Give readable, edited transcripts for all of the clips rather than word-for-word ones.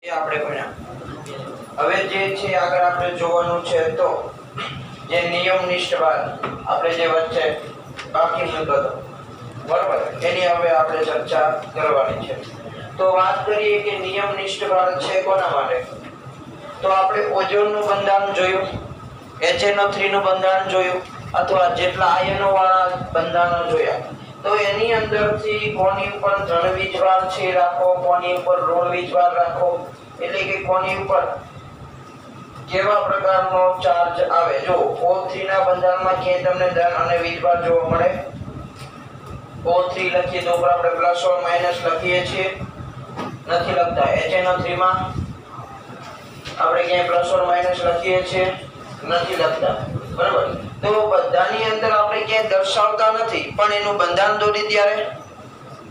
એ આપણે ભણ્યા। હવે જે છે આગળ આપણે જોવાનું છે તો જે નિયમનિષ્ઠ ભાર આપણે જે વચ્ચે બાકી મૂક્યો હતો બરાબર, એની હવે આપણે ચર્ચા કરવાની છે। તો વાત કરીએ કે નિયમનિષ્ઠ ભાર છે કોના માટે, તો આપણે ઓઝોનનું બંધારણ જોયું, HNO3 નું બંધારણ જોયું, અથવા જેટલા આયનો વાળા બંધારણો જોયા। તો એની અંદરથી કોની ઉપર ધન વીજભાર છે રાખો, કોની ઉપર ઋણ વીજભાર રાખો, એટલે કે કોની ઉપર કેવા પ્રકારનો ચાર્જ આવે। જો O3 ના બંધારણમાં કે તમને ધન અને વીજભાર જોવા મળે, O3 લખીએ તો ઉપર આપણે પ્લસ ઓર માઈનસ લખીએ છીએ, નથી લખતા। HNO3 માં આપણે ક્યાંય પ્લસ ઓર માઈનસ લખીએ છીએ, નથી લખતા, બરાબર। તો બધાની અંદર આપણે ક્યાંય દર્શાવતા નથી, પણ એનું બંધારણ દોરી ત્યારે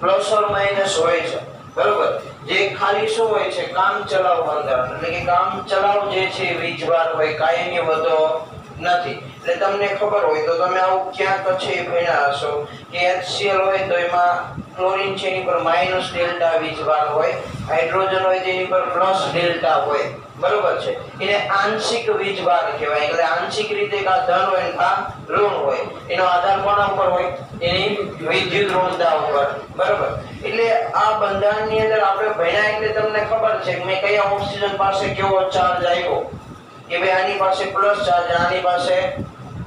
પ્લસ ઓર માઈનસ હોય છે, બરાબર। જે ખાલી શું હોય છે, કામ ચલાવ બંધારણ, એટલે કે કામ ચલાવ જે છે વીજભાર હોય, કાયમી હોતો નથી। એટલે તમને ખબર હોય તો તમે આવું ક્યાંક છે ભણ્યા હશો કે HCl હોય તો એમાં ક્લોરીન છે એની પર માઈનસ ડેલ્ટા વીજભાર હોય, હાઇડ્રોજન હોય તેની પર પ્લસ ડેલ્ટા હોય, બરોબર છે। એને આંશિક વીજભાર કહેવાય, એટલે આંશિક રીતે કા ધન હોય ને કા ઋણ હોય, એનો આધાર કોના ઉપર હોય, એની વિદ્યુત ઋણતા ઉપર, બરોબર। એટલે આ બંધારણની અંદર આપણે ભણ્યા એટલે તમને ખબર છે કે મેં કયા ઓક્સિજન પાસે કેવો ચાર્જ આવ્યો, કે ભાઈ આની પાસે પ્લસ ચાર્જ, આની પાસે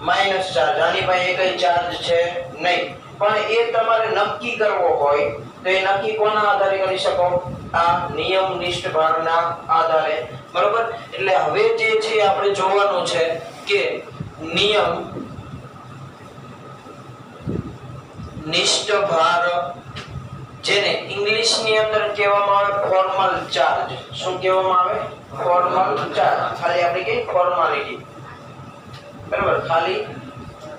માઈનસ ચાર્જ, આની પાસે એકય ચાર્જ છે નહીં, પણ એ તમારે નક્કી કરવો હોય તો એ નક્કી કોના આધારે કરી શકો, આ નિયમનિષ્ઠ ભારના આધારે, બરોબર। એટલે હવે જે છે આપણે જોવાનું છે કે નિયમનિષ્ઠ ભાર, જેને ઇંગ્લિશની અંદર કહેવામાં આવે ફોર્મલ ચાર્જ। શું કહેવામાં આવે, ફોર્મલ ચાર્જ। ખાલી આપણે કે ફોર્માલિટી, બરાબર, ખાલી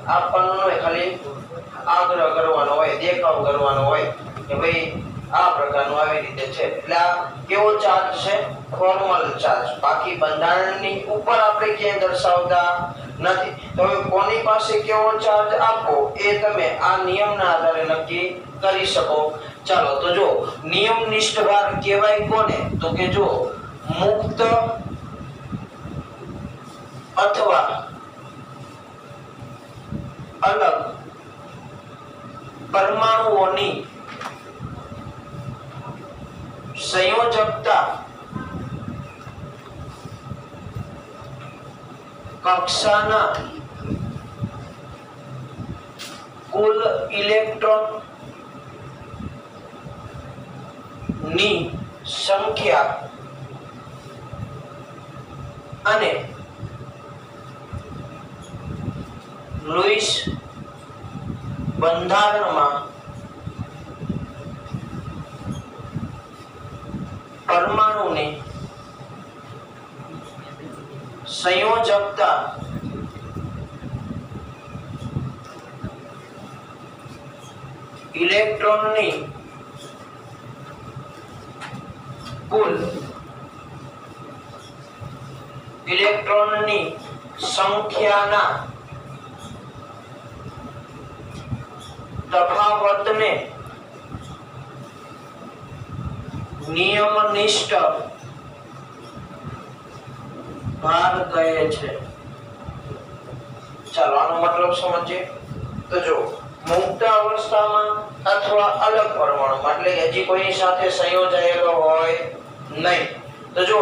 આપવાનું હોય, ખાલી આગ્રહ કરવાનો હોય, દેખાવ કરવાનો હોય કે ભાઈ આ પ્રકારનું આવી રીતે છે, એટલે આ કેવો ચાર્જ છે, ફોર્મલ ચાર્જ। બાકી બંધારણની ઉપર આપણે ક્યાંય દર્શાવતા નથી। તો હવે કોની પાસે કેવો ચાર્જ આપવો એ તમે આ નિયમના આધારે નક્કી કરી શકો। ચાલો તો જો નિયમનિષ્ઠ ભાર કહેવાય કોને, તો કે જો મુક્ત અથવા અલગ પરમાણુઓની સંયોજકતા કક્ષાના કુલ ઇલેક્ટ્રોન ની સંખ્યા અને લુઈસ બંધારણમાં પરમાણુની સંયોજકતા ઇલેક્ટ્રોનની કુલ ઇલેક્ટ્રોનની સંખ્યાના તફાવતને નિયમનિષ્ઠ ભાર કહે છે। ચાલો આનો મતલબ સમજીએ તો જો મુક્ત અવસ્થામાં અથવા અલગ પરમાણુમાં, એટલે હજી કોઈની સાથે સંયોજાયેલો હોય નહીં, તો જો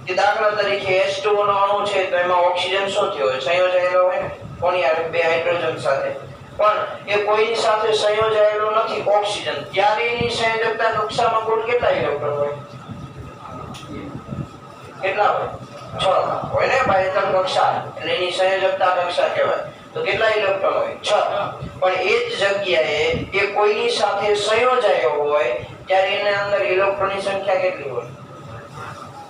કે દાખલા તરીકે H2O નો અણુ છે તો એમાં ઓક્સિજન શું થયો હોય, સંયોજાયેલો હોય ને, કોની સાથે, બે હાઇડ્રોજન સાથે, પણ એ કોઈની સાથે સંયોજાયેલો નથી ઓક્સિજન, ત્યારે એની સંયોજકતા કક્ષામાં કુલ કેટલા ઇલેક્ટ્રોન હોય, કેટલા હોય, 6 હોય ને, બાહ્યતમ કક્ષા એટલે એની સંયોજકતા કક્ષા કહેવાય, તો કેટલા ઇલેક્ટ્રોન હોય, 6। પણ એ જ જગ્યાએ એ કોઈની સાથે સંયોજાયો હોય ત્યારે એની અંદર ઇલેક્ટ્રોનની સંખ્યા કેટલી હોય,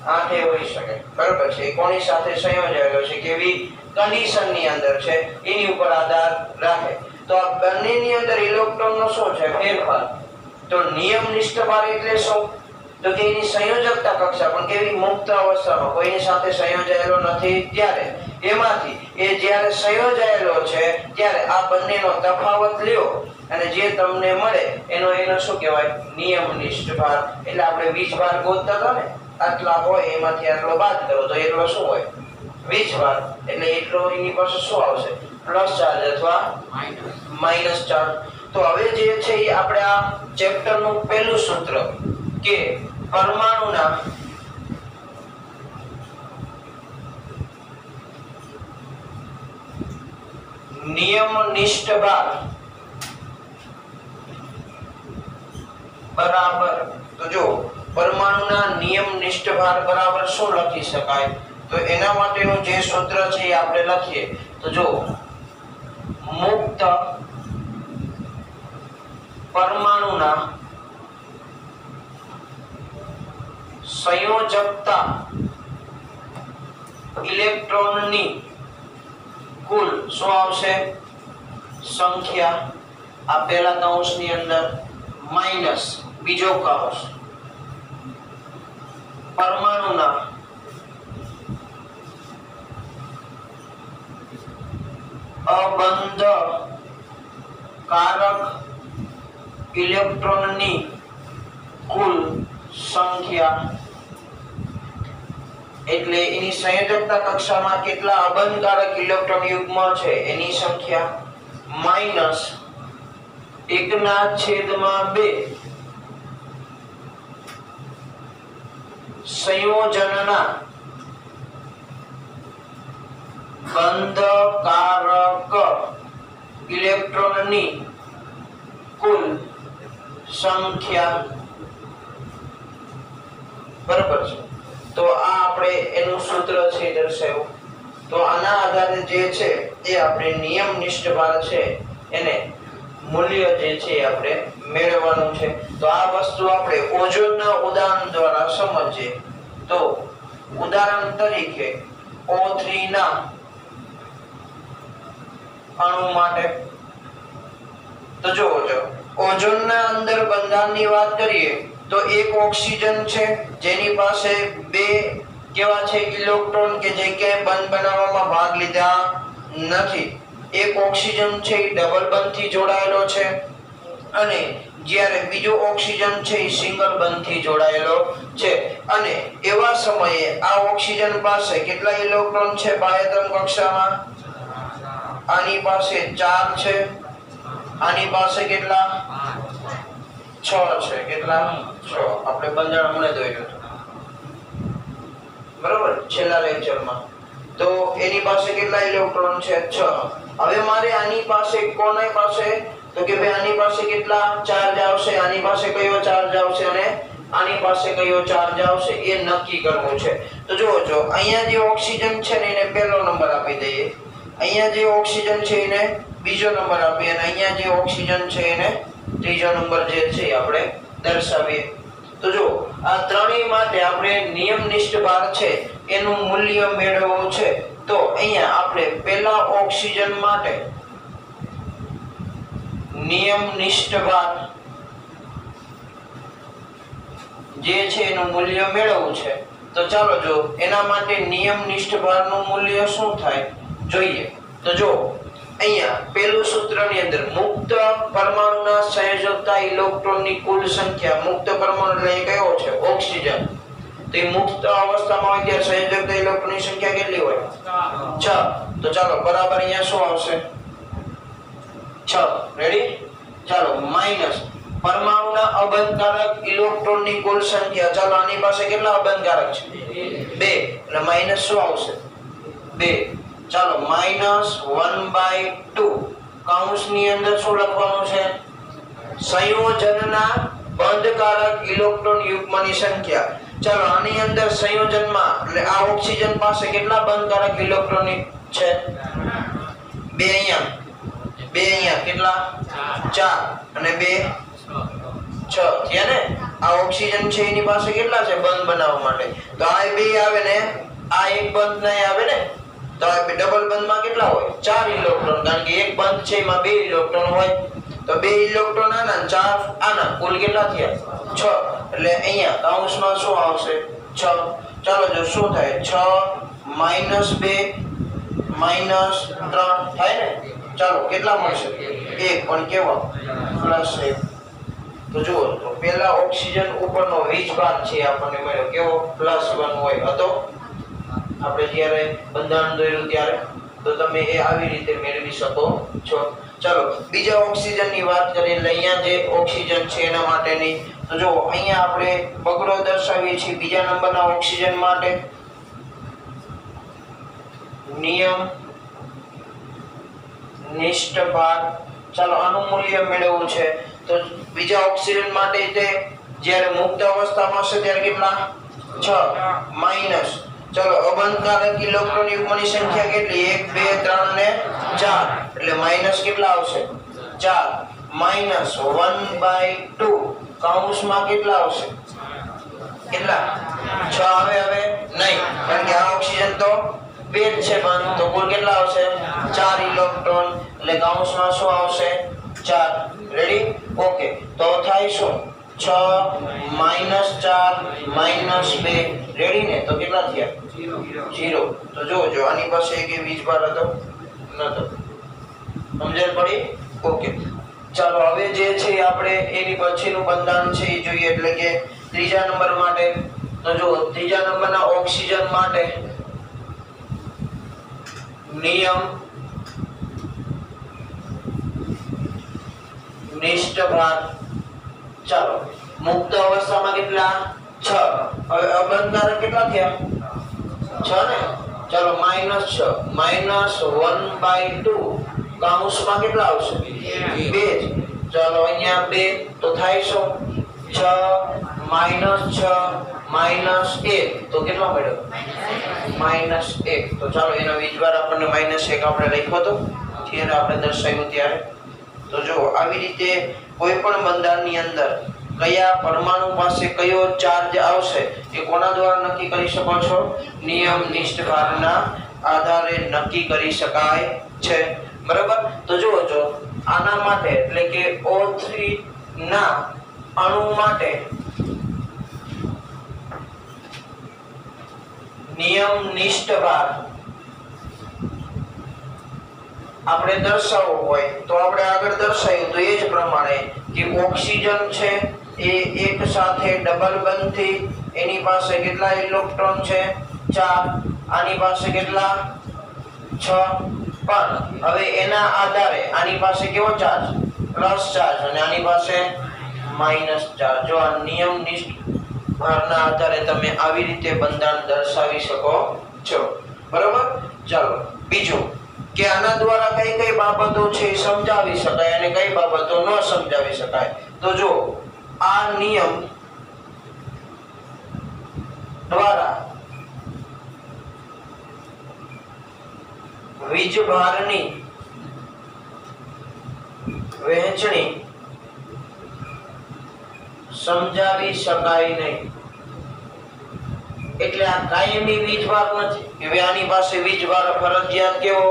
8 હોઈ શકે, બરાબર છે। કોની સાથે સંયોજાયેલો છે, કેવી કન્ડિશનની અંદર છે, એની ઉપર આધાર રાખે। તો આ બંનેની અંદર ઇલેક્ટ્રોનનો શું છે, ફેરફાર। તો નિયમનિષ્ઠ ભાર એટલે શું, તો કે એની સંયોજકતા કક્ષા પણ કેવી, મુક્ત અવસ્થામાં, કોઈની સાથે સંયોજાયેલો નથી ત્યારે, એમાંથી એ જ્યારે સંયોજાયેલો છે ત્યારે આ બંનેનો તફાવત લ્યો અને જે તમને મળે એનો શું કહેવાય, નિયમનિષ્ઠ ભાર। એટલે આપણે વીજભાર ગોતતા હતા ને, આટલા હોય એમાંથી આટલો બાદ કરો તો એટલો શું હોય 20 વાર, એટલે એટલો એની પાસે શું આવશે પ્લસ ચાર્જ અથવા માઈનસ ચાર્જ. તો હવે જે છે એ આપણે આ ચેપ્ટર નું પહેલું સૂત્ર કે પરમાણુના નિયમનિષ્ઠ ભાર બરાબર, તો જો પરમાણુના નિયમનિષ્ઠ ભાર બરાબર શું લખી શકાય, તો એના માટેનું જે સૂત્ર છે એ આપણે લખીએ તો જો મુક્ત પરમાણુના સંયોજકતા ઇલેક્ટ્રોનની કુલ શું આવશે સંખ્યા, આ પહેલા કૌંસની અંદર માઈનસ બીજો કૌંસ પરમાણુના અબંધ કારક ઇલેક્ટ્રોનની કુલ સંખ્યા, એટલે એની સંયોજકતા કક્ષામાં કેટલા અબંધકારક ઇલેક્ટ્રોન યુગ્મ છે એની સંખ્યા માઈનસ 1/2 સંયોજનના બંધકારક ઇલેક્ટ્રોનની કુલ સંખ્યા, બરાબર છે. તો આ આપણે એનું સૂત્ર છે દર્શાવ્યું. તો આના આધારે જે છે એ આપણે નિયમનિષ્ઠ ભાર છે એને મૂલ્ય જે છે આપણે મેળવવાનું છે. તો આ વસ્તુ આપણે ઓઝોનના ઉદાહરણ દ્વારા સમજીએ. તો ઉદાહરણ તરીકે O3 ના અણુ માટે તો જોવો ઓઝોનના અંદર બંધારણની વાત કરીએ તો એક ઓક્સિજન છે જેની પાસે બે કેવા છે ઇલેક્ટ્રોન કે જે કે બંધ બનાવવામાં ભાગ લીધા નથી. એક ઓક્સિજન છે એ ડબલ બંધથી જોડાયેલો છે અને જ્યારે બીજો ઓક્સિજન છે એ સિંગલ બંધથી જોડાયેલો છે. અને એવા સમયે આ ઓક્સિજન પાસે કેટલા ઇલેક્ટ્રોન છે બાહ્યતમ કક્ષામાં? આની પાસે 4 છે, આની પાસે કેટલા 6 છે. કેટલા 6? આપણે બંધારણ હમણાં જોયું હતું બરોબર છેલ્લા લેક્ચરમાં. તો એની પાસે કેટલા ઇલેક્ટ્રોન છે 6. હવે મારે આની પાસે કોની પાસે તો કે ભાઈ આની પાસે કેટલા ચાર્જ આવશે, આની પાસે કયો ચાર્જ આવશે અને આની પાસે કયો ચાર્જ આવશે એ નક્કી કરવું છે. તો જો અહીંયા જે ઓક્સિજન છે ને એને પહેલો નંબર આપી દઈએ, અહીંયા જે ઓક્સિજન છે એને બીજો નંબર આપીએ અને અહીંયા જે ઓક્સિજન છે એને ત્રીજો નંબર જે છે આપણે દર્શાવીએ. તો જો આ ત્રણેય માટે આપણે નિયમનિષ્ઠ ભાર છે એનું મૂલ્ય મેળવવું છે. તો અહીંયા આપણે પહેલા ઓક્સિજન માટે નિયમનિષ્ઠ ભાર જે છે એનું મૂલ્ય મેળવવું છે. તો ચાલો જો એના માટે નિયમનિષ્ઠ ભારનું મૂલ્ય શું થાય જોઈએ. તો જો અહીંયા પહેલું સૂત્રની અંદર મુક્ત પરમાણુના સંયોજકતા ઇલેક્ટ્રોનની કુલ સંખ્યા, મુક્ત પરમાણુ એટલે એ કયો છે ઓક્સિજન. તો એ મુક્ત અવસ્થામાં હોય ત્યારે સંયોજકતા ઇલેક્ટ્રોનની સંખ્યા કેટલી હોય 6. તો ચાલો બરાબર અહીંયા શું આવશે 6. રેડી? ચાલો માઈનસ પરમાણુના અબંધકારક ઇલેક્ટ્રોનની કુલ સંખ્યા. ચાલો આની પાસે કેટલા અબંધકારક છે 2 એટલે માઈનસ શું આવશે 2. ચાલો માઈનસ 1/2 કૌંસની અંદર શું લખવાનું છે સંયોજનના બંધકારક ઇલેક્ટ્રોન યુગ્મની સંખ્યા. ચાલો આની અંદર સંયોજનમાં એટલે આ ઓક્સિજન પાસે કેટલા બંધકારક ઇલેક્ટ્રોન છે 2 અહીંયા કેટલા 4 અને 2 6 થયા ને. આ ઓક્સિજન છે એની પાસે કેટલા છે બંધ બનાવવા માટે? તો આ 2 આવે ને આ એક બંધ નહીં આવે ને. તો આ ડબલ બંધમાં કેટલા હોય 4 ઇલેક્ટ્રોન, કારણ કે એક બંધ છે એમાં 2 ઇલેક્ટ્રોન હોય. તો 2 ઇલેક્ટ્રોન આના 4 આના કુલ કેટલા થયા 6. એટલે અહીંયા કૌંસમાં શું આવશે 6. ચાલો જો શું થાય 6 -2 -3 થાય ને. ચાલો કેટલા મળશે 1 પણ કેવા +1. તો જુઓ તો પહેલા ઓક્સિજન ઉપરનો વીજભાર છે આપણને મળ્યો કેવો +1 હોય હતો આપણે જ્યારે બંધારણ દોર્યું ત્યારે તો તમે એ આવી રીતે મેળવી શકો છો ચલો બીજા ઓક્સિજનની વાત કરીએ એટલે અહીંયા જે ઓક્સિજન છે એના માટેની તો જો અહીંયા આપણે બગડો દર્શાવીએ છીએ બીજા નંબરના ઓક્સિજન માટે નિયમ નિષ્ઠ ભાર ચાલો આનું મૂલ્ય મેળવવું છે તો બીજા ઓક્સિજન માટે તે જ્યારે મુક્ત અવસ્થામાં હશે ત્યારે કેટલા 6 માઈનસ ચલો અબંધકારક ઇલેક્ટ્રોન યુગ્મની સંખ્યા કેટલી 1 2 3 ને 4 એટલે માઈનસ કેટલા આવશે 4 માઈનસ 1/2 કૌંસમાં કેટલા આવશે કેટલા 6 આવે હવે નહીં કારણ કે આ ઓક્સિજન તો બે જ છે બંધ તો કુલ કેટલા આવશે 4 ઇલેક્ટ્રોન એટલે કૌંસમાં શું આવશે 4 રેડી ઓકે તો થાય શું 6 -4 -2 રેડી ને તો કેટલા થયા 0 તો જો આની પાસે એક વીજભાર હતો નતો સમજણ પડી ઓકે ચાલો હવે જે છે આપણે એની પછીનું બંધારણ છે એ જોઈએ એટલે કે ત્રીજા નંબર માટે તો જો ત્રીજા નંબરના ઓક્સિજન માટે નિયમ નિષ્ઠ ભાર ચાલો મુક્ત અવસ્થામાં કેટલા 6 હવે અબંધકારક કેટલા થયા 6 ને ચાલો -6 -1/2 કૌંસમાં કેટલા આવશે 2 ચાલો અહીંયા 2 તો થાય શું 6 -1 તો કેટલો મળ્યો -1 તો ચાલો એનો વીજભાર આપણને -1 આપણે લખ્યો તો ત્યારે આપણે દર્શાવ્યું ત્યારે તો જો આવી રીતે કોઈ પણ બંધારણની અંદર કયા પરમાણુ પાસે કયો ચાર્જ આવશે એ કોના દ્વારા નક્કી કરી શકો છો નિયમ નિષ્ઠ ભારના આધારે નક્કી કરી શકાય છે બરાબર તો જુઓ જો આના માટે એટલે કે O3 ના અણુ માટે નિયમ નિષ્ઠ ભાર આપણે દર્શાવવો હોય તો આપણે આગળ દર્શાવ્યું તો એ જ પ્રમાણે કે ઓક્સિજન છે એ એક સાથે ડબલ બંધથી એની પાસે કેટલા ઇલેક્ટ્રોન છે 4 આની પાસે કેટલા 6 પણ હવે એના આધારે આની પાસે કેવો ચાર્જ પ્લસ ચાર્જ અને આની પાસે માઈનસ ચાર્જ જો આ નિયમ નિષ્ઠ ભારના આધારે તમે આવી રીતે બંધારણ દર્શાવી શકો છો બરાબર ચાલો બીજું કે આના દ્વારા કઈ કઈ બાબતો છે સમજાવી શકાય અને કઈ બાબતો ન સમજાવી શકાય તો જો આ નિયમ દ્વારા વીજભારની વહેંચણી સમજાવી શકાય નહીં એટલે આ કાયમી વીજભાર નથી કે આની પાસે વીજભાર ફરજિયાત કેવો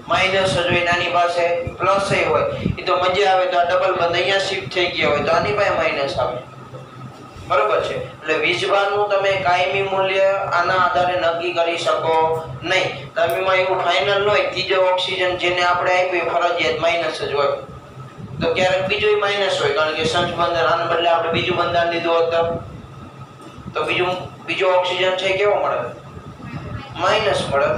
માઈનસ જ હોય આની પાસે પ્લસ હોય એ તો મજા આવે તો આ ડબલ બંધ અહીંયા શિફ્ટ થઈ ગયા હોય તો આની પાસે માઈનસ આવે બરોબર છે એટલે વીજભારનું તમે કાયમી મૂલ્ય આના આધારે નક્કી કરી શકો નહીં તમે એવું ફાઇનલ હોય ત્રીજો ઓક્સિજન જેને આપણે આપ્યું ફરજિયાત માઈનસ જ હોય તો ક્યારેક બીજું માઈનસ હોય કારણ કે સંચ બંધન આના બદલે આપણે બીજું બંધન લીધું હોત તો બીજો ઓક્સિજન છે કેવો મળે માઈનસ મળે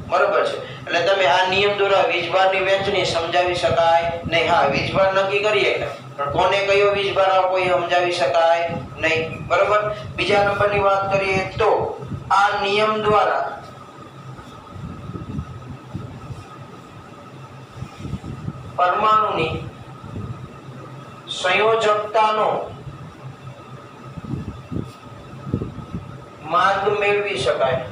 બરોબર છે એટલે તમે આ નિયમ દ્વારા વીજભારની વહેંચણી સમજાવી શકાય નહીં હા વીજભાર નક્કી કરીએ પણ કોને કયો વીજભાર આપવો એ સમજાવી શકાય નહીં બરોબર બીજા નંબરની વાત કરીએ તો આ નિયમ દ્વારા પરમાણુની સંયોજકતાનો માર્ગ મેળવી શકાય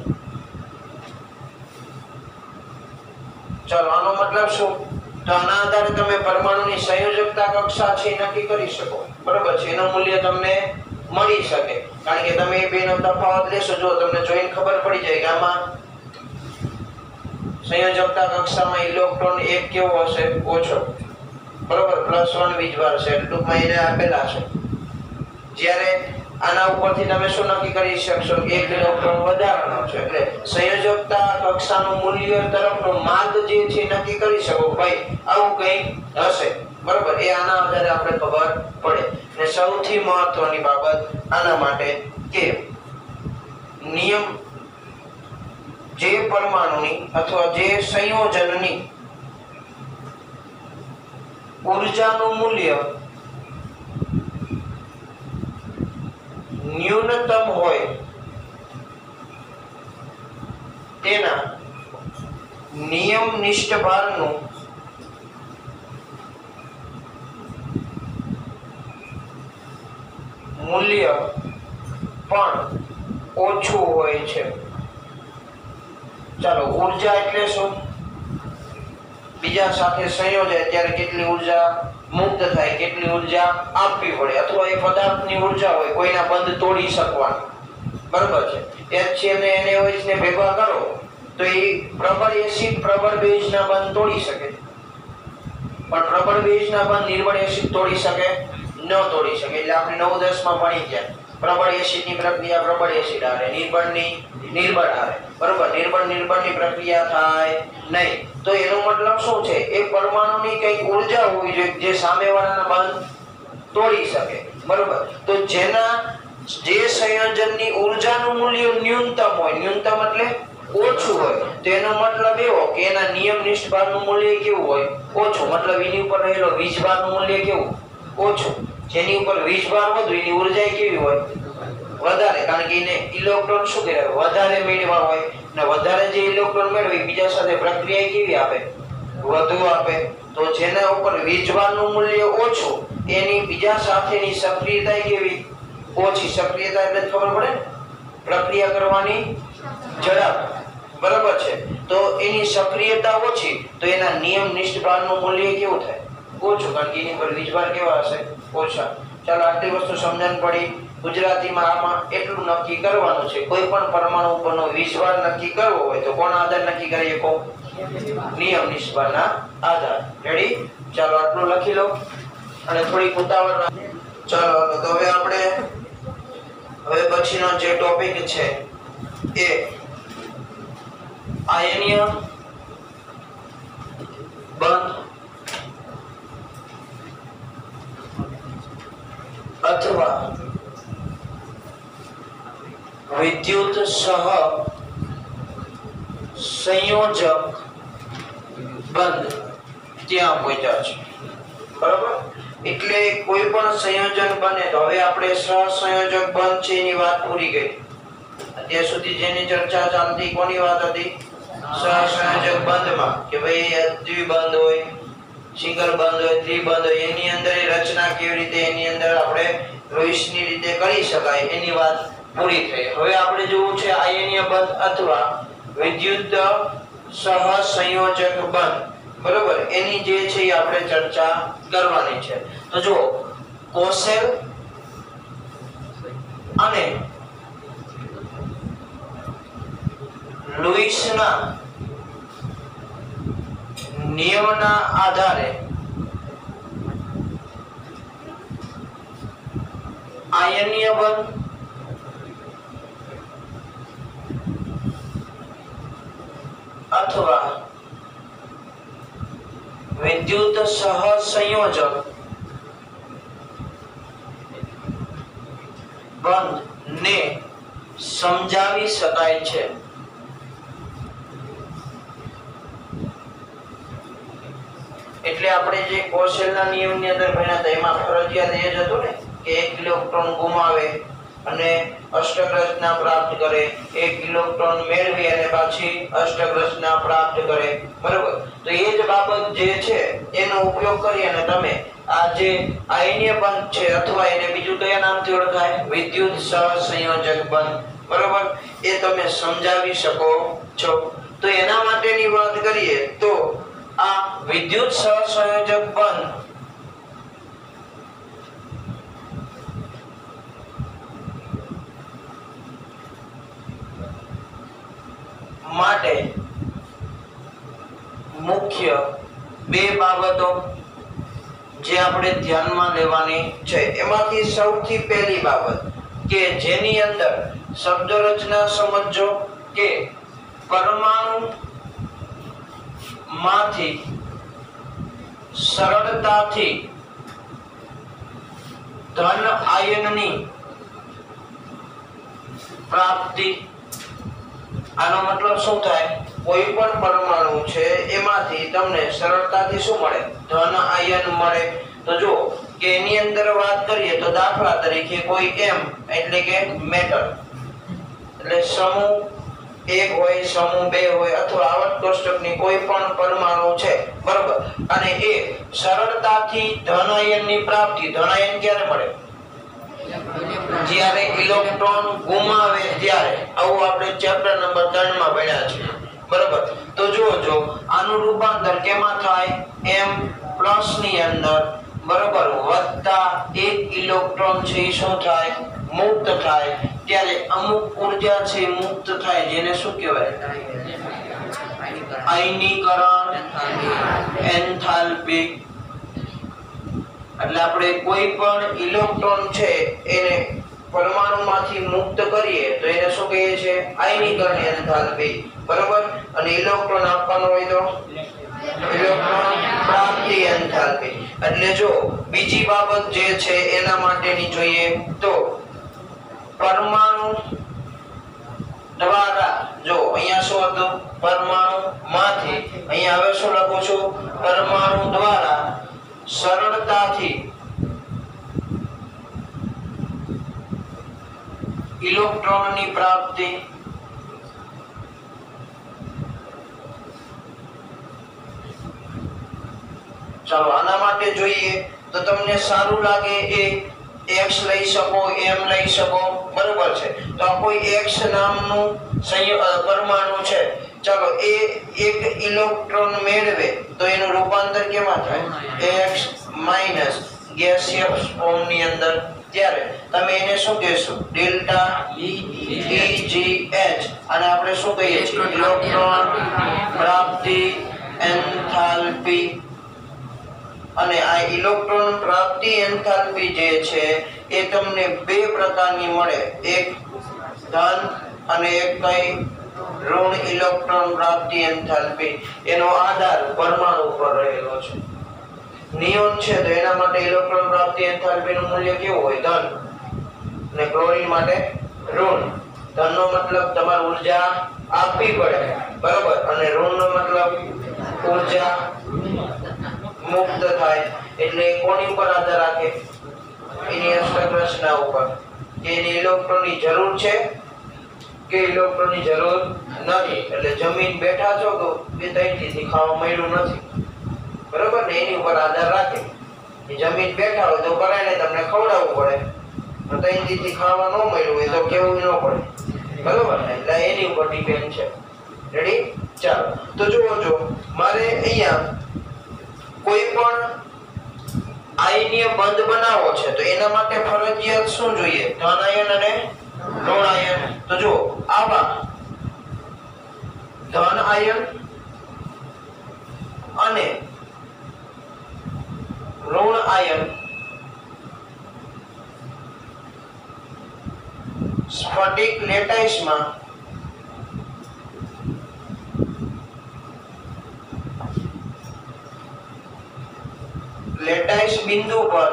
ચલો આનો મતલબ શું તો આના આધારે તમે પરમાણુની સંયોજકતા કક્ષા છે નક્કી કરી શકો બરોબર છે એનું મૂલ્ય તમને મળી શકે કારણ કે તમે એ બેનો તફાવત લેશો જો તમને જોઈને ખબર પડી જાય કે આમાં સંયોજકતા કક્ષામાં ઇલેક્ટ્રોન એક કેવો હશે ઓછો બરોબર +1 વીજભાર છે ટૂંકમાં એને આપેલા છે જ્યારે આના ઉપરથી તમે શું નક્કી કરી શકશો કે 1 ઇલેક્ટ્રોન વધારાનો છે એટલે સંયોજકતા કક્ષાનું મૂલ્ય તરફનો માર્ગ જે છે નક્કી કરી શકો ભાઈ આવું કંઈ હશે બરોબર, એ આના આધારે આપણે ખબર પડે. અને સૌથી મહત્વની બાબત આના માટે કે નિયમ જે પરમાણુની અથવા જે સંયોજનની ઊર્જાનું મૂલ્ય ન્યૂનતમ હોય તેના નિયમનિષ્ઠ ભારનું મૂલ્ય પણ ઓછું હોય છે. ચાલો, ઊર્જા એટલે શું? બીજા સાથે સંયોજાય ત્યારે કેટલી ઊર્જા મુક્ત થાય, કેટલી ઊર્જા આપવી પડે, અથવા એ પદાર્થની ઊર્જા હોય કોઈના બંધ તોડી શકવાની, બરોબર છે. HCl ને NaOH ને ભેગા કરો તો એ પ્રબળ એસિડ પ્રબળ બેઝના બંધ તોડી શકે, પણ પ્રબળ બેઝના બંધ નિર્બળ એસિડ તોડી શકે ન તોડી શકે. એટલે આપણે 9-10 માં ભણી ગયા પ્રબળ એસિડની પ્રક્રિયા પ્રબળ એસિડ આવે, નિર્બળની નિર્બળ આવે, બરોબર. નિર્બળની પ્રક્રિયા થાય નહીં તો એનો મતલબ શું છે? એ પરમાણુની કઈક ઊર્જા હોવી જોઈએ જે સામેવાળાના બંધ તોડી શકે, બરોબર. તો જેના જે સંયોજનની ઊર્જાનું મૂલ્ય ન્યૂનતમ હોય, ન્યૂનતમ એટલે ઓછું હોય, તો એનો મતલબ એવો કે એના નિયમનિષ્ઠ ભારનું મૂલ્ય કેવું હોય? ઓછું. મતલબ એની ઉપર રહેલો વીજભારનું મૂલ્ય કેવું? ઓછું. જેની ઉપર વીજભાર વધુ એની ઊર્જા કેવી હોય? વધારે, કારણ કે એને ઇલેક્ટ્રોન શું કહેવાય? વધારે મેળવવા હોય, ને વધારે જે ઇલેક્ટ્રોન મેળવે બીજા સાથે પ્રક્રિયા કેવી આપે? વધુ આપે. તો જેના ઉપર વીજભારનું મૂલ્ય ઓછું એની બીજા સાથેની સક્રિયતા કેવી? ઓછી. સક્રિયતા એટલે ખબર પડે ને, પ્રક્રિયા કરવાની ઝડપ, બરાબર છે. તો એની સક્રિયતા ઓછી તો એના નિયમનિષ્ઠ ભારનું મૂલ્ય કેવું થાય? ઓછું, કારણ કે એની પર વીજભાર કેવા હશે? ઓછા. ચાલો, આટલી વસ્તુ સમજણ પડી. ગુજરાતીમાં આમાં એટલું નક્કી કરવાનું છે, કોઈ પણ પરમાણુ ઉપરનો વીજભાર નક્કી કરવો હોય તો કોના આધાર નક્કી કરીએ? નિયમનિષ્ઠ ભારના આધાર. રેડી? ચાલો, આટલું લખી લો અને થોડી ઉતાવળ. ચાલો, તો હવે આપણે પછીનો જે ટોપિક છે એ આયનીય બંધ અથવા વિદ્યુત સહ સંયોજક બંધ ત્યાં પહોંચ્યા છે, બરાબર. એટલે કોઈ પણ સંયોજન બને તો હવે આપણે સહસંયોજક બંધ છે એની વાત પૂરી કરી. અત્યાર સુધી જેની ચર્ચા ચાલતી કોની વાત હતી? સહસંયોજક બંધમાં કે ભાઈ દ્વિબંધ હોય, સિંગલ બંધ હોય, ત્રિબંધ હોય, એની અંદર એ રચના કેવી રીતે એની અંદર આપણે લોહીસની રીતે કરી શકાય એની વાત પૂરી થઈ. હવે આપણે જોવું છે આયનીય બંધ અથવા વિદ્યુત સહસંયોજક બંધ, બરોબર. એની જે છે એ આપણે ચર્ચા કરવાની છે. તો જો કોસેલ અને લુઈસના નિયમના આધારે આયનીય બંધ અથવા વિદ્યુત સહસંયોજક બંધ ને સમજાવી શકાય છે. એટલે આપણે જે કોશેલના નિયમની અંદર ભણ્યા હતા એમાં ફરજિયાત એ જ હતું ને કે એક ઇલેક્ટ્રોન ગુમાવે અને અષ્ટક રચના પ્રાપ્ત કરે, એક ઇલેક્ટ્રોન મેળવી અને પાછી અષ્ટક રચના પ્રાપ્ત કરે, બરાબર. તો એ જ બાબત જે છે એનો ઉપયોગ કરી અને તમે આ જે આયનીય બંધ છે અથવા એને બીજું કયા નામથી ઓળખાય? વિદ્યુત સહસંયોજક બંધ, બરાબર. એ તમે સમજાવી શકો છો. તો એના માટેની વાત કરીએ તો આ વિદ્યુત સહસંયોજક બંધ માટે મુખ્ય બે બાબતો જે આપણે ધ્યાનમાં લેવાની છે. એમાંથી સૌથી પહેલી બાબત કે જેની અંદર શબ્દ રચના સમજો કે પરમાણુ માંથી સરળતાથી ધન આયનની પ્રાપ્તિ। આનો મતલબ શું થાય? કોઈ પણ પરમાણુ છે એમાંથી તમને સરળતાથી શું મળે? ધન આયન મળે। તો જો કે એની અંદર વાત કરીએ તો દાખલા તરીકે કોઈ M એટલે કે મેટલ, એટલે સમૂહ 1 હોય, સમૂહ 2 હોય અથવા આવર્ત કોષ્ટકની કોઈ પણ પરમાણુ છે, બરોબર, અને એ સરળતાથી ધન આયનની પ્રાપ્તિ। ધન આયન ક્યારે મળે? જ્યારે ઇલેક્ટ્રોન ગુમાવે ત્યારે। આવું આપણે ચેપ્ટર નંબર 3 માં ભણ્યા છે, બરોબર। તો જો આનું રૂપાંતર કેમાં થાય? M પ્લસ ની અંદર, બરોબર, વત્તા 1 ઇલેક્ટ્રોન છે એ શું થાય? મુક્ત થાય। ત્યારે અમુક ઊર્જા છે મુક્ત થાય, જેને શું કહેવાય? આયનીકરણ, એન્થાલ્પી। એટલે આપણે કોઈ પણ ઇલેક્ટ્રોન છે એને પરમાણુમાંથી મુક્ત કરીએ તો એને શું કહીએ છીએ? આયનીકરણ, એન્થાલ્પી, બરોબર। અને ઇલેક્ટ્રોન આપવાનો હોય તો ઇલેક્ટ્રોન પ્રાપ્તિ, એન્થાલ્પી। એટલે જો બીજી બાબત જે છે એના માટેની જોઈએ તો પરમાણુ દ્વારા, જો અહીંયા શું હતું? પરમાણુ માંથી, અહીંયા હવે શું લખું છું? પરમાણુ દ્વારા સરળતાથી ઇલેક્ટ્રોનની પ્રાપ્તિ। ચાલો આના માટે જોઈએ તો તમને સારું લાગે એ x લઈ શકો, m લઈ શકો, બરોબર છે। તો આ કોઈ x નામનું પરમાણુ છે, ચાલો એ એક ઇલેક્ટ્રોન મેળવે તો એનું રૂપાંતર કેમાં થાય? x માઈનસ ગેસિયસ ફોર્મ ની અંદર। ત્યારે તમે એને શું કહેશો? ડેલ્ટા EGH, અને આપણે શું કહીએ છીએ? ઇલેક્ટ્રોન પ્રાપ્તિ, એન્થાલ્પી। અને આ ઇલેક્ટ્રોન પ્રાપ્તિ, એન્થાલ્પી જે છે એ તમને બે પ્રકારની મળે, એક ધન અને એક કઈ? ઋણ ઇલેક્ટ્રોન પ્રાપ્તિ, એન્થાલ્પી। એનો આધાર પરમાણુ પર રહેલો છે। નિયોન છે તો એના માટે ઇલેક્ટ્રોન પ્રાપ્તિ, એન્થાલ્પી નું મૂલ્ય કેવું હોય? ધન, અને ક્લોરીન માટે ઋણ। ધનનો મતલબ તમારે ઊર્જા આપવી પડે, બરોબર, અને ઋણનો મતલબ ઊર્જા મુક્ત થાય। એટલે કોની ઉપર આધાર રાખે? એની અષ્ટક રચના ઉપર, કે એને ઇલેક્ટ્રોનની જરૂર છે કે ઇલેક્ટ્રોનની જરૂર નથી। એટલે જમીન બેઠા છો તો 2-3 થી ખાવા મળ્યું નથી, બરોબર ને? એની ઉપર આધાર રાખે। જમીન બેઠા હોય તો કરાઈને તમને ખવડાવવું પડે, 3 થી ખાવા ન મળ્યું હોય તો કેવું ન પડે, બરોબર ને? એટલે એની ઉપર ડિપેન્ડ છે। રેડી? ચાલો તો જો મારે અહીંયા કોઈ પણ આયનીય બંધ બનાવવો છે તો એના માટે ફરજિયાત શું જોઈએ? ધન આયન અને ઋણ આયન। તો જો આવા ધન આયન અને ઋણ આયન સ્ફટિક લેટાઈસમાં લેટાઈસ બિંદુ પર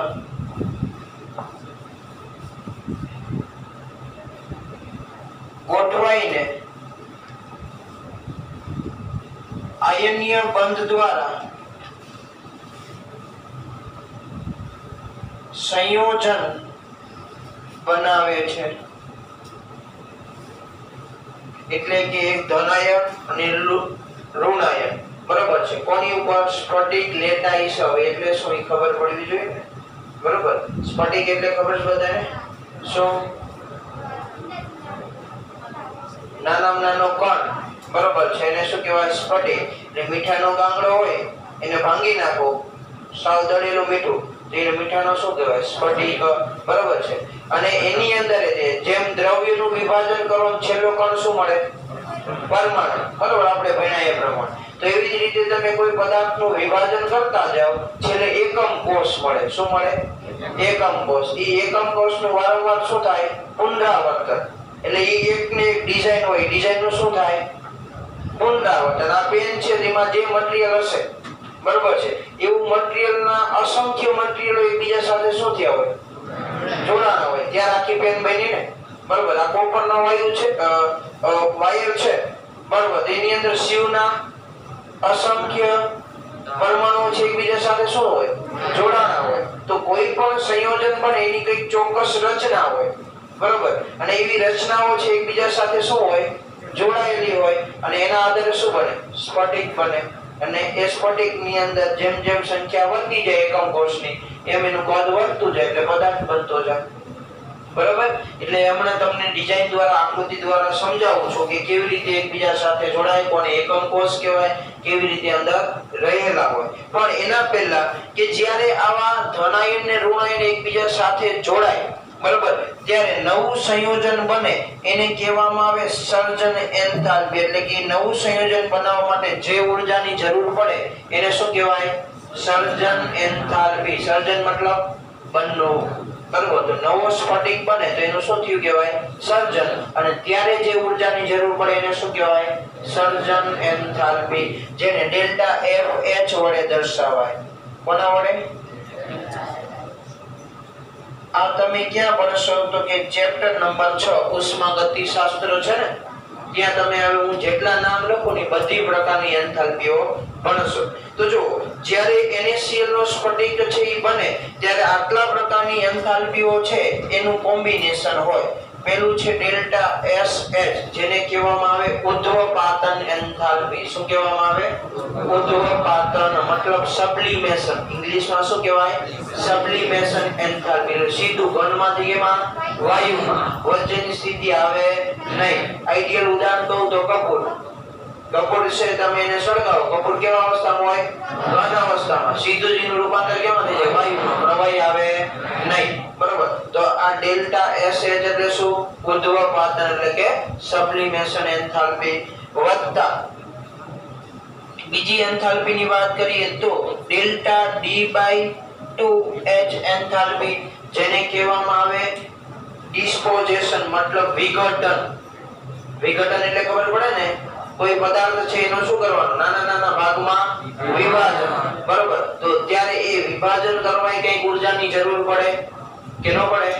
ગોઠવાઈને આયનીય બંધ દ્વારા સંયોજન બનાવે છે। એટલે કે એક ધન આયન અને ઋણ આયન, બરોબર છે। કોની ઉપર? સ્ફટિક લેટાઈસ હોય એટલે શું? એ ખબર પડવી જોઈએ, બરોબર। સ્ફટિક એટલે ખબર છે બધાને? શું? નાનામાં નાનો કણ, બરોબર છે, એને શું કહેવાય? સ્ફટિક। એટલે મીઠાનો ગાંગડો હોય એને ભાંગી નાખો, સાવ દળેલું મીઠું, તો એને મીઠાનો શું કહેવાય? સ્ફટિક, બરોબર છે। અને એની અંદર જેમ દ્રવ્યનું વિભાજન કરો છેલ્લો કણ શું મળે? પરમાણુ, બરોબર, આપણે ભણ્યા એ પ્રમાણે। તો એવી જ રીતે તમે કોઈ પદાર્થનું વિભાજન કરતા જાઓ, છેલ્લે એકમ કોષ મળે। શું મળે? એકમ કોષ। એ એકમ કોષનું વારંવાર શું થાય? પુનરાવર્તન। એટલે એ એકને એક ડિઝાઇન હોય, ડિઝાઇનનું શું થાય? પુનરાવર્તન। આ પેન છે તેમાં જે મટીરીયલ હશે બરોબર છે. એવું મટીરીયલના અસંખ્ય મટીરીયલો એકબીજા સાથે શું થયા હોય? જોડાણા હોય, ત્યારે આખી પેન બની ને. બરોબર. આ કોપરનો વાયર છે, બરોબર. તેની અંદર શિવના અસંખ્ય પરમાણુઓ છે એકબીજા સાથે શું હોય? જોડાણા હોય. તો કોઈ પણ સંયોજન પણ એની કઈક ચોક્કસ રચના હોય, બરોબર. અને એવી રચનાઓ છે એકબીજા સાથે શું હોય? જોડાયેલી હોય. અને એના આધારે શું બને? સ્ફટિક બને. અને એ સ્ફટિકની અંદર જેમ જેમ સંખ્યા વધતી જાય એકમ કોષની, એમ એનું કદ વધતું જાય, એટલે પદાર્થ બનતો જાય. બરોબર. એટલે હમણાં તમને ડિઝાઇન દ્વારા, આકૃતિ દ્વારા સમજાવું છું કે કેવી રીતે એકબીજા સાથે જોડાય, કોને એકમ કોષ કહેવાય, કેવી રીતે અંદર રહેલા હોય. પણ એના પહેલા કે જ્યારે આવા ધનાયન ને ઋણાયન એકબીજા સાથે જોડાય, બરોબર, ત્યારે નવું સંયોજન બને એને કહેવામાં આવે સર્જન એન્થાલ્પી. એટલે કે નવું સંયોજન બનાવવા માટે જે ઊર્જાની જરૂર પડે એને શું કહેવાય? સર્જન એન્થાલ્પી. સર્જન મતલબ બનવું, બરોબર. તો નવો સ્ફટિક બને તો એનું શું થયું કહેવાય? સર્જન. અને ત્યારે જે ઊર્જાની જરૂર પડે એને શું કહેવાય? સર્જન એન્થાલ્પી. જેને ડેલ્ટા એફ એચ વડે દર્શાવાય. કોના વડે? આ તમે ક્યાં ભણશો? તો કે ચેપ્ટર નંબર 6 ઉષ્માગતિશાસ્ત્ર છે ને, ત્યાં તમે હવે હું જેટલા નામ લખું ને બધી પ્રકારની એન્થાલ્પીઓ ભણશો. તો જો જ્યારે NaCl નો સ્ફટિક છે એ બને ત્યારે આટલા પ્રકારની એન્થાલ્પીઓ છે એનું કોમ્બિનેશન હોય. પહેલું છે ડેલ્ટા SH, જેને કહેવામાં આવે ઉધ્વપાતન એન્થાલ્પી. શું કહેવામાં આવે? ઉધ્વપાતન મતલબ સબ્લિમેશન. ઇંગ્લિશમાં શું કહેવાય? સબ્લિમેશન એન્થાલ્પી. સીધું ઘનમાંથી એમાં વાયુમાં વચ્ચેની સ્થિતિ આવે નહીં. આઈડિયલ ઉદાહરણ કહું તો કપૂર. કપૂર છે, તમે એને સળગાવો, કપૂર કેવા અવસ્થામાં હોય? ઘન અવસ્થામાં. સીધું જ એનું રૂપાંતર કેમાં થઈ જાય? વાયુમાં. પ્રવાહી આવે નહીં. બરોબર. તો આ ડેલ્ટા SH એટલે શું? ઉધ્વપાતન એટલે કે સબ્લિમેશન એન્થાલ્પી. વત્તા બીજી એન્થાલ્પીની વાત કરીએ તો ડેલ્ટા D/2H એન્થાલ્પી, જેને કહેવામાં આવે ડિસ્પોઝેશન મતલબ વિઘટન. વિઘટન એટલે ખબર પડે ને, કોઈ પદાર્થ છે એનું શું કરવાનું? નાના નાના ભાગમાં વિભાજન. બરોબર. તો ત્યારે એ વિભાજન કરવા કઈ ઊર્જાની જરૂર પડે કે ન પડે?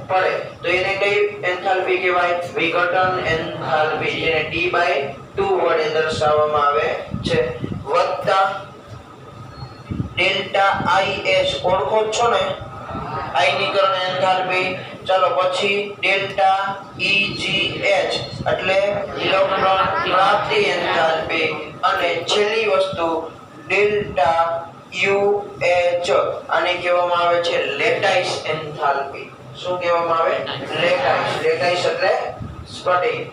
પડે. તો એને કઈ એન્થાલ્પી કહેવાય? વિઘટન એન્થાલ્પી, જેને D/2 વડે દર્શાવવામાં આવે છે. વત્તા ડેલ્ટા IH, ઓળખો છો ને? આયનીકરણ એન્થાલ્પી. ચાલો પછી ડેલ્ટા EGH એટલે ઇલેક્ટ્રોન પ્રાપ્તિ એન્થાલ્પી. અને છેલ્લી વસ્તુ ડેલ્ટા UH, આને કહેવામાં આવે છે લેટાઇસ એન્થાલ્પી. શું કહેવામાં આવે? લેટાઇસ. લેટાઇસ એટલે સ્ફટિક.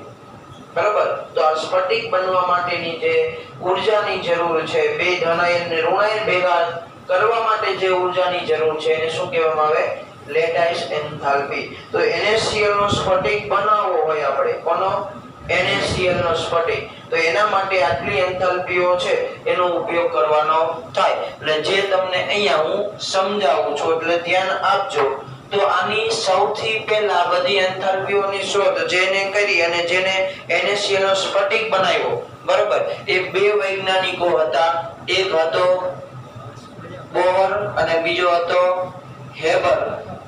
બરાબર. તો આ સ્ફટિક બનવા માટેની જે ઊર્જાની જરૂર છે, બે ધનાયન ને ઋણાયન ભેગા કરવા માટે જે ઊર્જાની જરૂર છે એને શું કહેવામાં આવે? Lattice enthalpy. તો NaCl નો સ્ફટિક બનાવવો હોય આપણે, કોનો? NaCl નો સ્ફટિક, તો એના માટે આટલી એન્થાલ્પીઓ છે એનો ઉપયોગ કરવાનો થાય. એટલે જે તમને અહીંયા હું સમજાવું છું એટલે ધ્યાન આપજો. તો આની સૌથી પહેલા બધી એન્થાલ્પીઓની શોધ જેને કરી અને જેને NaCl નો સ્ફટિક બનાવ્યો, બરોબર, એ બે વૈજ્ઞાનિકો હતા. એક હતો બોહર અને બીજો હતો હેબર.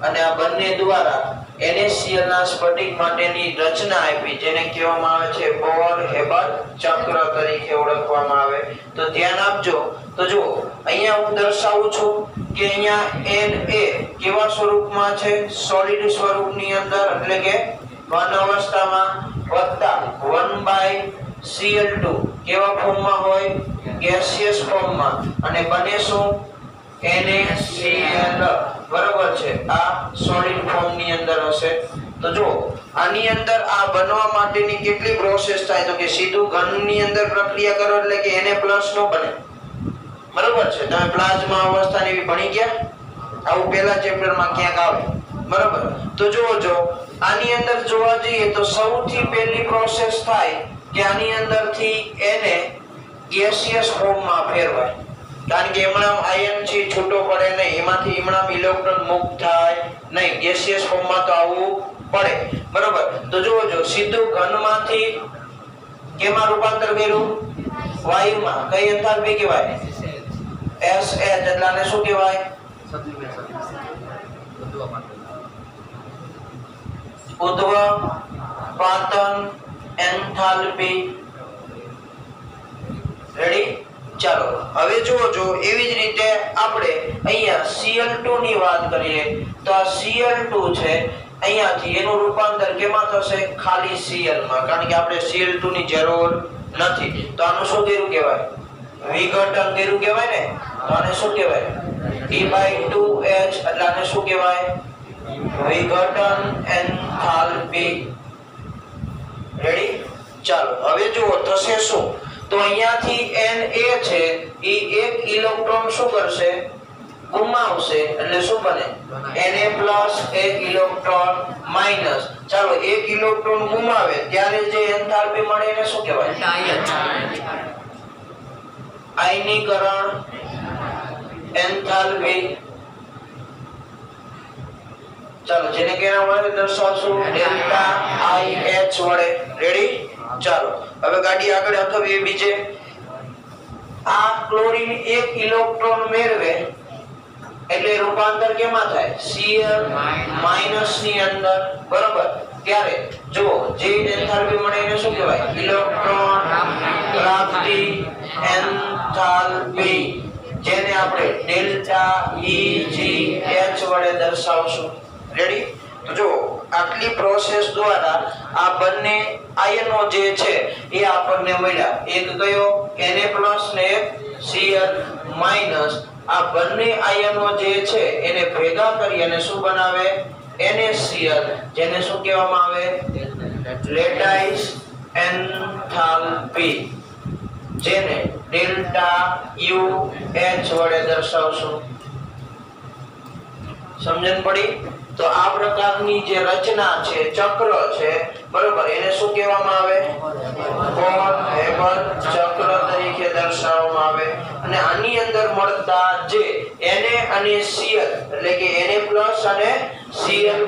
અને આ બંને દ્વારા NaCl ના સ્ફટિક માટેની રચના આપી, જેને કહેવામાં આવે છે બોહર-હેબર ચક્ર તરીકે ઓળખવામાં આવે. તો ધ્યાન આપજો. તો જો અહીંયા હું દર્શાવું છું કે અહીંયા Na કેવા સ્વરૂપમાં છે? સોલિડ સ્વરૂપની અંદર, એટલે કે ઘન અવસ્થામાં. વત્તા 1/Cl2 કેવા ફોર્મમાં હોય? ગેસિયસ ફોર્મમાં. અને બને શું? NaCl. બરોબર છે. આ સોલિડ ફોર્મની અંદર હશે. તો જો આની અંદર આ બનવા માટેની કેટલી પ્રોસેસ થાય? તો કે સીધું ઘનની અંદર પ્રક્રિયા કરો એટલે કે Na+ નો બને. બરોબર છે. તમે પ્લાઝ્મા અવસ્થાને એવી ભણી ગયા? આવું પહેલા ચેપ્ટરમાં ક્યાંક આવે. બરોબર. તો જો આની અંદર જોવા જઈએ તો સૌથી પહેલી પ્રોસેસ થાય કે આની અંદરથી Na ગેસિયસ ફોર્મમાં ફેરવાય. કારણ કે એમણામ આયન છે છૂટો પડે નહીં, એમાંથી એમણામ ઇલેક્ટ્રોન મુક્ત થાય નહીં. ગેસિયસ ફોર્મમાં તો આવવું પડે. બરોબર. તો જો સીધું ઘનમાંથી કેમાં રૂપાંતર કર્યું? વાયુમાં. કઈ એન્થાલ્પી કહેવાય? SH એટલે આને શું કહેવાય? ઉદ્દીપન એન્થાલ્પી. રેડી? ચાલો હવે જો એવી જ રીતે આપણે અહીંયા Cl2 ની વાત કરીએ તો આ Cl2 છે, અહીંયાથી એનું રૂપાંતર કેમાં થશે? ખાલી Cl માં, કારણ કે આપણે Cl2 ની જરૂર નથી. તો આનું શું કર્યું કહેવાય? વિઘટન કર્યું કહેવાય ને. તો આને શું કહેવાય? T/2H એટલે આને શું કહેવાય? વિઘટન એન્થાલ્પી. રેડી? ચાલો હવે જુઓ થશે શું? તો અહીંયાથી Na છે એ એક ઇલેક્ટ્રોન શું કરશે? ગુમાવશે. એટલે શું બને? Na+ એક ઇલેક્ટ્રોન માઈનસ. ચાલો એક ઇલેક્ટ્રોન ગુમાવે ત્યારે જે એન્થાલ્પી મળે એને શું કહેવાય? આયનીકરણ એન્થાલ્પી. ચાલો જેને કેના વડે દર્શાવશું? ડેલ્ટા IH વડે. રેડી? ચાલો હવે ગાડી આગળ હકવીએ બીજે. આ ક્લોરીન એક ઇલેક્ટ્રોન મેળવે એટલે રૂપાંતર કેમાં થાય? Cl ની અંદર. બરોબર? ત્યારે જો જે એન્થાલ્પી મળે એને શું કહેવાય? ઇલેક્ટ્રોન પ્રાપ્તિ એન્થાલ્પી, જેને આપણે ડેલ્ટા EGH વડે દર્શાવશું. રેડી? તો જો આટલી પ્રોસેસ દ્વારા આ બંને આયનો જે છે એ આપણને મળ્યા. એક કયો? Na+ ને એક Cl-. આ બંને આયનો જે છે એને ભેગા કરી અને શું બનાવે? NaCl, જેને શું કહેવામાં આવે? લેટાઇસ એન્થાલ્પી, જેને ડેલ્ટા UH વડે દર્શાવશું. સમજણ પડી? તો આ પ્રકારની જે રચના છે, ચક્ર છે, બરોબર, એને શું કહેવામાં આવે? કોણ-હેબર ચક્ર તરીકે દર્શાવવામાં આવે. અને આની અંદર મળતા જે Na અને Cl એટલે કે Na+ અને Cl-,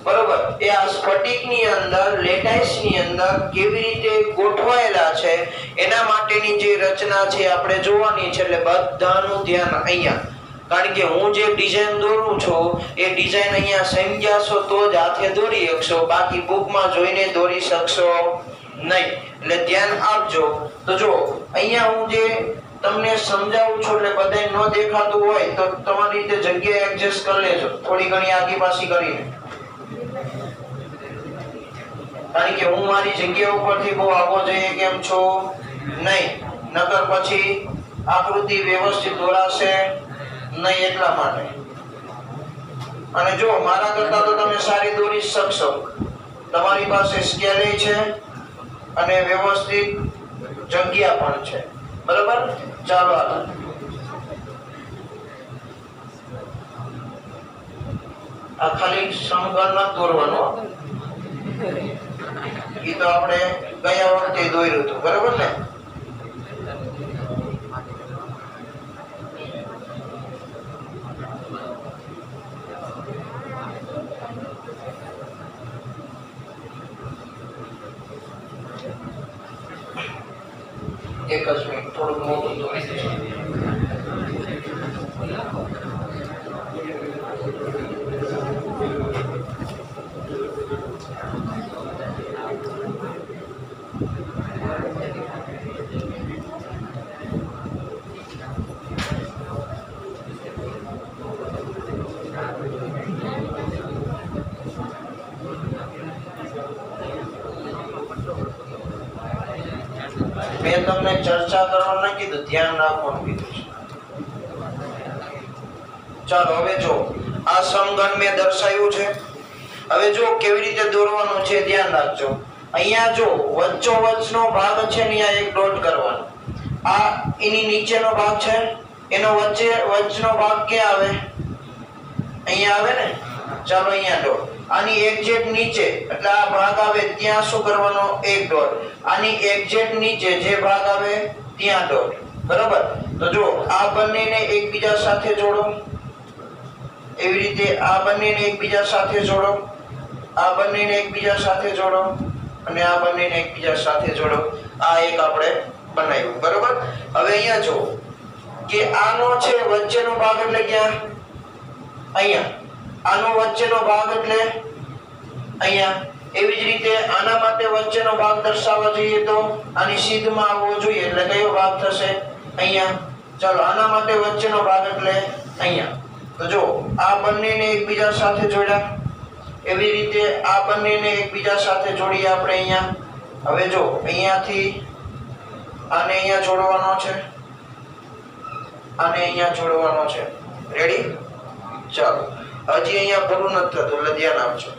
બરોબર, એ આ સ્ફટિકની અંદર, લેટાઇસની અંદર કેવી રીતે ગોઠવાયેલા છે એના માટેની જે રચના છે આપણે જોવાની છે. એટલે બધાનું ધ્યાન અહીંયા, કારણ કે હું જે ડિઝાઇન દોરું છું એ ડિઝાઇન અહીંયા સમજ્યા છો તો જ હાથે દોરી શકશો, બાકી બુકમાં જોઈને દોરી શકશો નહીં. એટલે ધ્યાન આપજો. તો જો અહીંયા હું જે તમને સમજાવું છું એટલે બધાય ન દેખાતું હોય તો તમારી રીતે જગ્યા એડજસ્ટ કરી લેજો, થોડી ઘણી આગી પાછી કરીને, કારણ કે હું મારી જગ્યા ઉપરથી બહુ આગો જઈએ કેમ છો નહીં, નકર પછી આકૃતિ વ્યવસ્થિત દોરાશે નહીં, એટલા માટે. અને જો મારા કરતા તો તમે સારી દોરી શકશો, તમારી પાસે સ્કેલ છે અને વ્યવસ્થિત જગ્યા પણ છે. બરાબર? ચાલો આગળ. આ ખાલી સમઘન ન દોરવાનો, એ તો આપણે ગયા વખતે દોર્યું હતું. બરાબર ને? એક જ મિનિટ, થોડુંક મોટું દોરી દઈશું. મેં તમને ચર્ચા કરવાનું ન કીધું, ધ્યાન રાખવાનું કીધું છે. ચાલો હવે જો આ સમઘન મેં દર્શાવ્યું છે. હવે જો કેવી રીતે દોરવાનું છે ધ્યાન રાખજો. અહીંયા જો વચ્ચોવચનો ભાગ છે ને, અહીંયા એક ડોટ કરવાનો. આ એની નીચેનો ભાગ છે, એનો વચ્ચનો ભાગ ક્યાં આવે? અહીંયા આવે ને. ચાલો અહીંયા ડોટ. આની એક્ઝેક્ટ નીચે એટલે આ ભાગ આવે ત્યાં શું કરવાનો? એક ડોટ. આની એક્ઝેક્ટ નીચે જે ભાગ આવે ત્યાં ડોટ. બરાબર? તો જો આ બંનેને એકબીજા સાથે જોડો, એવી રીતે આ બંનેને એકબીજા સાથે જોડો, આ બંનેને એકબીજા સાથે જોડો અને આ બંનેને એકબીજા સાથે જોડો. આ એક આપણે બનાવ્યું. બરાબર? હવે અહીંયા જો કે આનો છે વચ્ચેનો ભાગ એટલે ક્યાં? અહીંયા. આનો વચ્ચેનો ભાગ એટલે અહીંયા. એવી જ રીતે આના માટે વચ્ચેનો ભાગ દર્શાવવા જોઈએ તો આની સીધમાં આવવો જોઈએ એટલે કયો ભાગ થશે? અહીંયા. ચાલો આના માટે વચ્ચેનો ભાગ એટલે અહીંયા. તો જો આ બંનેને એકબીજા સાથે જોડ્યા, એવી રીતે આ બંનેને એકબીજા સાથે જોડીએ આપણે અહીંયા. હવે જો અહીંયાથી આને અહીંયા જોડવાનો છે, આને અહીંયા જોડવાનો છે. રેડી? ચાલો હજી અહીંયા પૂરું નથી થતું એટલે ધ્યાન આપજો.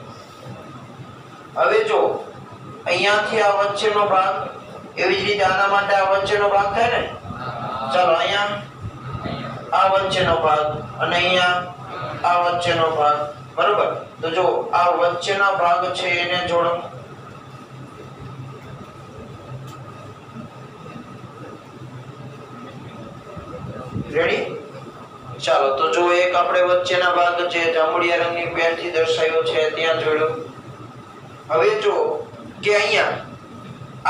હવે જો અહીંયાથી આ વચ્ચેનો ભાગ, એવી જ રીતે આના માટે આ વચ્ચેનો ભાગ થાય ને. ચાલો અહીંયા આ વચ્ચેનો ભાગ અને અહીંયા આ વચ્ચેનો ભાગ, બરોબર? તો જો આ વચ્ચેના ભાગ છે એને જોડો. રેડી? ચાલો તો જો એક આપણે વચ્ચેના ભાગ જે જાંબુડિયા રંગની પેનથી દર્શાવ્યો છે ત્યાં જોડો. હવે જો કે અહીંયા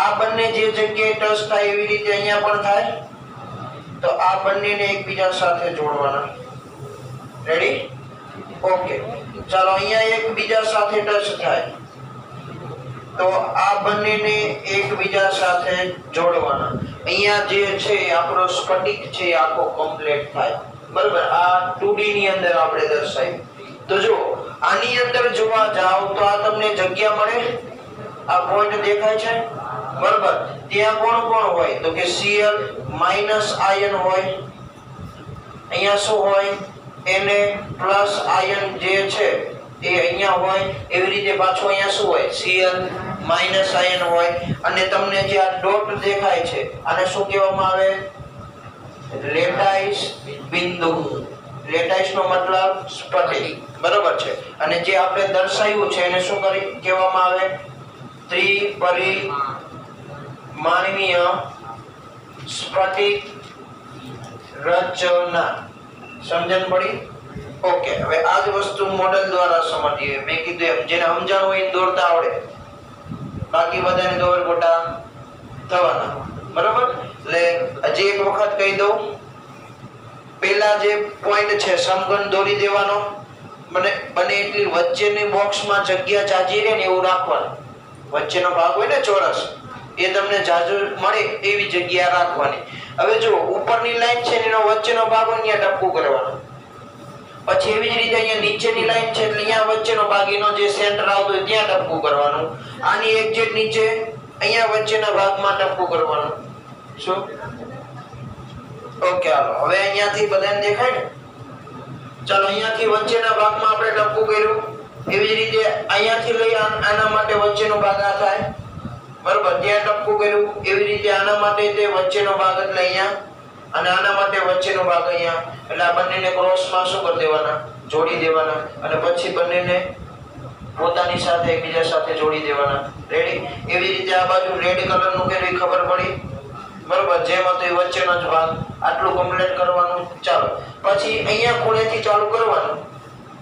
આ બંને જે જગ્યાએ ટચ થાય એવી રીતે અહીંયા પણ થાય, તો આ બંનેને એકબીજા સાથે જોડવાના. રેડી? ઓકે. ચાલો અહીંયા એકબીજા સાથે ટચ થાય તો આ બંનેને એકબીજા સાથે જોડવાના. અહીંયા જે છે આપણો સ્ફટિક છે આખો કમ્પ્લીટ થાય. બરાબર? આ 2D ની અંદર આપણે દર્શાવ્યું. તો જો આની અંદર જોવા જાવ તો આ તમને જગ્યા મળે, આ પોઈન્ટ દેખાય છે, બરાબર? ત્યાં કોણ કોણ હોય તો કે Cl માઈનસ આયન હોય, અહીંયા શું હોય? Na આયન જે છે એ અહીંયા હોય. એવી રીતે પાછો અહીંયા શું હોય? Cl માઈનસ આયન હોય. અને તમને જે આ ડોટ દેખાય છે આને શું કહેવામાં આવે? લેટાઇસ બિંદુ. લેટાઇસ નો મતલબ સ્ફટિક, બરોબર છે? અને જે આપણે દર્શાવ્યું છે એને શું કહેવામાં આવે? ત્રિપરિમાણીય સ્ફટિક રચના. સમજણ પડી? ઓકે. હવે આ જ વસ્તુ મોડેલ દ્વારા સમજીએ. મેં કીધું એમ જેને સમજણ હોય એને દોરતા આવડે, બાકી બધાને દોર ગોટા થવાના. બરોબર? એટલે હજી એક વખત કહી દઉં. પહેલા જે પોઈન્ટ છે સમઘન દોરી દેવાનો, બને એટલી વચ્ચેની બોક્સમાં જગ્યા જાજી રહે ને એવું રાખવાનું. વચ્ચેનો ભાગ હોય ને ચોરસ, એ તમને જાજુ મળે એવી જગ્યા રાખવાની. હવે જો ઉપરની લાઈન છે એનો વચ્ચેનો ભાગ અહીંયા ટપકું કરવાનો. પછી એવી જ રીતે અહીંયા નીચેની લાઈન છે એટલે અહીંયા વચ્ચેનો ભાગ એનો જે સેન્ટર આવતો હોય ત્યાં ટપકું કરવાનું. આની એક્ઝેક્ટ નીચે અહીંયા વચ્ચેના ભાગમાં ટપકું કરવાનું. શું? ઓકે. હાલો હવે અહીંયાથી બધાને દેખાય ને? ચાલો અહીંયાથી વચ્ચેના ભાગમાં આપણે ટપકું કર્યું. એવી જ રીતે અહીંયાથી લઈ આના માટે વચ્ચેનો ભાગ આ થાય, બરોબર? ત્યાં ટપકું કર્યું. એવી રીતે આના માટે તે વચ્ચેનો ભાગ એટલે અહીંયા, અને આના માટે વચ્ચેનો ભાગ અહીંયા. એટલે આ બંનેને ક્રોસમાં શું કરી દેવાના? જોડી દેવાના. અને પછી બંનેને પોતાની સાથે એકબીજા સાથે જોડી દેવાના. રેડી? એવી રીતે આ બાજુ રેડ કલરનું કર્યું, ખબર પડી? બરોબર? જેમ હતો એ વચ્ચેનો જ ભાગ. આટલું કમ્પ્લીટ કરવાનું. ચાલો પછી અહીંયા ખૂણેથી ચાલુ કરવાનું.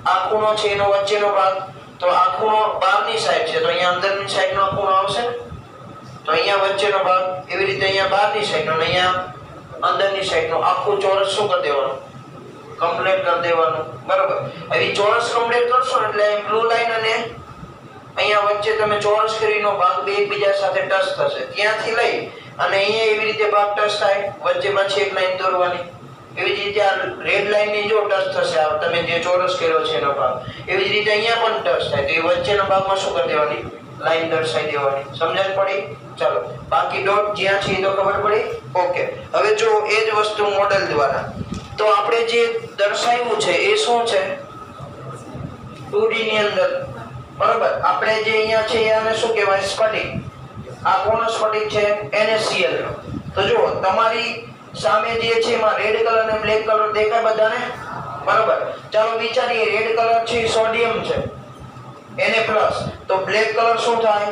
આ ખૂણો છે એનો વચ્ચેનો ભાગ, તો આ ખૂણો બહારની સાઈડ છે તો અહીંયા અંદરની સાઈડનો ખૂણો આવશે. તો અહીંયા વચ્ચેનો ભાગ, એવી રીતે અહીંયા બહારની સાઈડનો અને અહીંયા અંદરની સાઈડનો આખું ચોરસ શું કરી દેવાનું? કમ્પ્લીટ કરી દેવાનું. બરોબર? હવે ચોરસ કમ્પ્લીટ કરશો એટલે બ્લુ લાઈન અને અહીંયા વચ્ચે તમે ચોરસ કરીનો ભાગ બે એકબીજા સાથે ટચ થશે. ત્યાંથી લઈ અને અહીંયા એવી રીતે ભાગ ટચ થાય, વચ્ચે પાછી એક લાઈન દોરવાની. એવી જ રીતે આ રેડ લાઈન ની જો ટચ થશે, આ તમે જે ચોરસ કર્યો છે એનો ભાગ, એવી જ રીતે અહીંયા પણ ટચ થાય તો એ વચ્ચેના ભાગમાં શું કરી દેવાની? લાઈન દર્શાવી દેવાની. સમજણ પડી? ચાલો બાકી ડોટ જ્યાં છે એ તો ખબર પડી? ઓકે. હવે જો એ જ વસ્તુ મોડેલ દ્વારા તો આપણે જે દર્શાવ્યું છે એ શું છે? 2D ની અંદર, બરોબર? આપણે જે અહીંયા છે એને શું કહેવાય? સ્ફટિક. આ કોનો સ્ફટિક છે? NaCl નો. તો જો તમારી સામે જે છે એમાં રેડ કલર અને બ્લેક કલર દેખાય બધાને? બરોબર? ચાલો વિચારીએ. રેડ કલર છે સોડિયમ છે Na+, તો બ્લેક કલર શું થાય?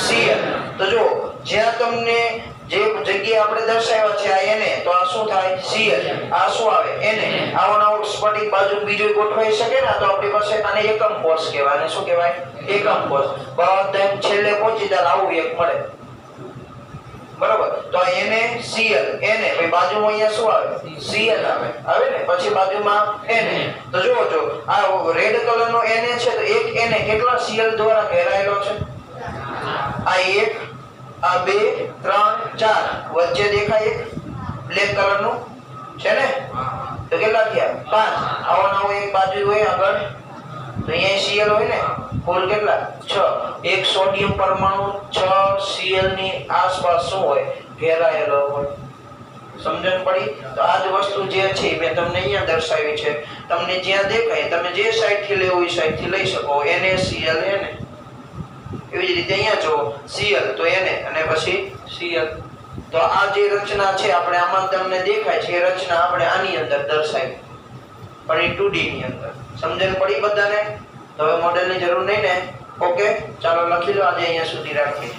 Cl. તો જો જ્યાં તમને જે જગ્યાએ આપણે દર્શાવ્યા છે આ Na, તો આ શું થાય? Cl. આ શું આવે? Na. આવો સ્ફટિક બાજુ બીજો ગોઠવાઈ શકે ને? તો આપણી પાસે આને એકમ કોષ કહેવાય. અને શું કહેવાય? એકમ કોષ. બધા છેલ્લે પહોંચી ત્યારે આવું એક મળે. બરોબર? તો NaCl Na ભાઈ બાજુમાં અહીંયા શું આવે Cl આવે ને પછી બાજુમાં Na તો જુઓ જો આ રેડ કલરનો Na છે તો એક Na કેટલા Cl દ્વારા ઘેરાયેલો છે આ 1 આ 2 3 4 વચ્ચે દેખાય એક બ્લેક કલરનું છે ને તો કેટલા થયા 5 આવો નવો એક બાજુ હોય આગળ તો અહીંયા Cl હોય ને કુલ કેટલા 6 એક સોડિયમ પરમાણુ 6 Cl ની આસપાસ શું હોય ઘેરાયેલો હોય સમજણ પડી તો આ જ વસ્તુ જે છે મેં તમને અહીંયા દર્શાવી છે તમને જ્યાં દેખાય તમે જે સાઈડ થી લેવું એ સાઈડ થી લઈ શકો NaCl ને એવી જ રીતે અહીંયા જો Cl તો Na અને પછી Cl તો આ જે રચના છે આપણે આમાં તમને દેખાય છે એ રચના આપણે આની અંદર દર્શાવી પડી 2D ની અંદર સમજણ પડી બધાને તો હવે મોડેલની જરૂર નહીં ને ઓકે ચાલો લખી લો આજે અહીંયા સુધી રાખીએ